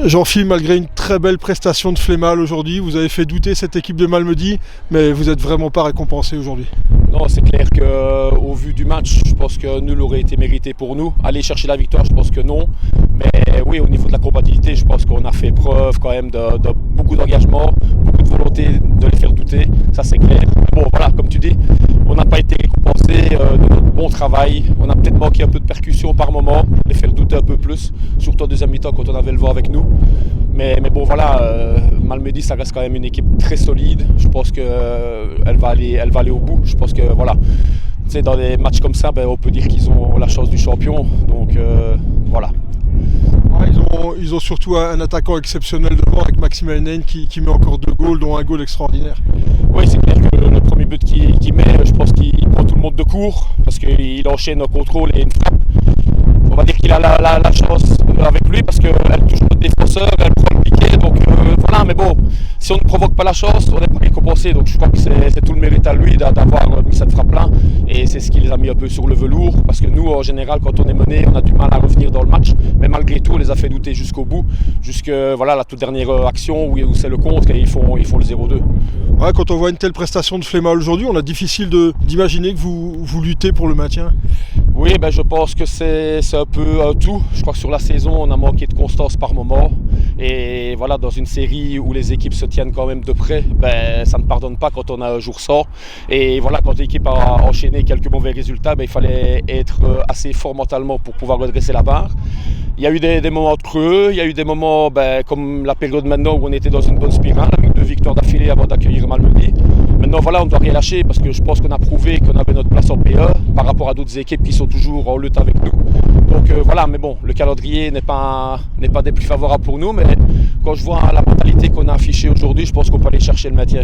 Jean-Philippe, malgré une très belle prestation de Flémal aujourd'hui, vous avez fait douter cette équipe de Malmedy, mais vous n'êtes vraiment pas récompensé aujourd'hui. Non, c'est clair qu'au vu du match, je pense que nul aurait été mérité pour nous. Aller chercher la victoire, je pense que non. Mais oui, au niveau de la compatibilité, je pense qu'on a fait preuve quand même de beaucoup d'engagement, beaucoup de volonté de les faire douter, ça c'est clair. Bon, voilà, comme tu dis, on n'a pas été récompensé de notre bon travail. On a peut-être manqué un peu de percussion par moment, les faire douter un peu plus, surtout en deuxième mi-temps quand on avait le vent avec nous. Mais bon, voilà, Malmedy, ça reste quand même une équipe très solide. Je pense qu'elle va aller au bout. Je pense que voilà, tu sais, dans des matchs comme ça, on peut dire qu'ils ont la chance du champion. Donc voilà. Ils ont surtout un attaquant exceptionnel devant avec Maxime Heinen qui met encore 2 goals, dont un goal extraordinaire. Oui, c'est clair que le premier but qu'il met, je pense qu'il prend tout le monde de court parce qu'il enchaîne un contrôle et une frappe. On va dire qu'il a la chance avec lui parce qu'elle touche notre défenseur, elle prend le piqué. Donc voilà, mais bon, si on ne provoque pas la chance, on n'est pas récompensé. Donc je crois que c'est tout le mérite à lui d'avoir mis cette frappe-là. Et c'est ce qui les a mis un peu sur le velours. Parce que nous, en général, quand on est mené, on a du mal à revenir dans le match. Mais malgré tout, on les a fait douter jusqu'au bout. Jusqu'à voilà, la toute dernière action où c'est le contre et ils font le 0-2. Ouais, quand on voit une telle prestation de Flémal aujourd'hui, on a difficile d'imaginer que vous luttez pour le maintien. Oui, je pense que c'est un peu un tout. Je crois que sur la saison, on a manqué de constance par moment. Et voilà, dans une série où les équipes se tiennent quand même de près, ça ne pardonne pas quand on a un jour sans. Et voilà, quand l'équipe a enchaîné quelques mauvais résultats, il fallait être assez fort mentalement pour pouvoir redresser la barre. Il y a eu des moments creux, il y a eu des moments comme la période maintenant où on était dans une bonne spirale avec 2 victoires d'affilée avant d'accueillir Malmedy. Maintenant voilà, on ne doit rien lâcher parce que je pense qu'on a prouvé qu'on avait notre place en PE par rapport à d'autres équipes qui sont toujours en lutte avec nous. Donc voilà, mais bon, le calendrier n'est pas des plus favorables pour nous, mais quand je vois la mentalité qu'on a affichée aujourd'hui, je pense qu'on peut aller chercher le maintien.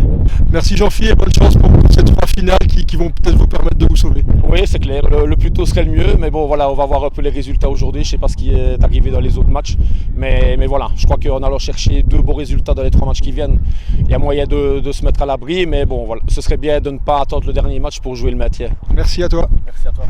Merci Jean-Philippe et bonne chance pour ces 3 finales qui vont peut-être vous permettre de vous sauver. Oui, c'est clair, le plus tôt serait le mieux, mais bon voilà, on va voir un peu les résultats aujourd'hui. Je ne sais pas ce qui est arrivé dans les autres matchs, mais voilà, je crois qu'en allant chercher 2 bons résultats dans les 3 matchs qui viennent, il y a moyen de se mettre à l'abri, mais bon voilà, ce serait bien de ne pas attendre le dernier match pour jouer le maintien. Merci à toi. Merci à toi.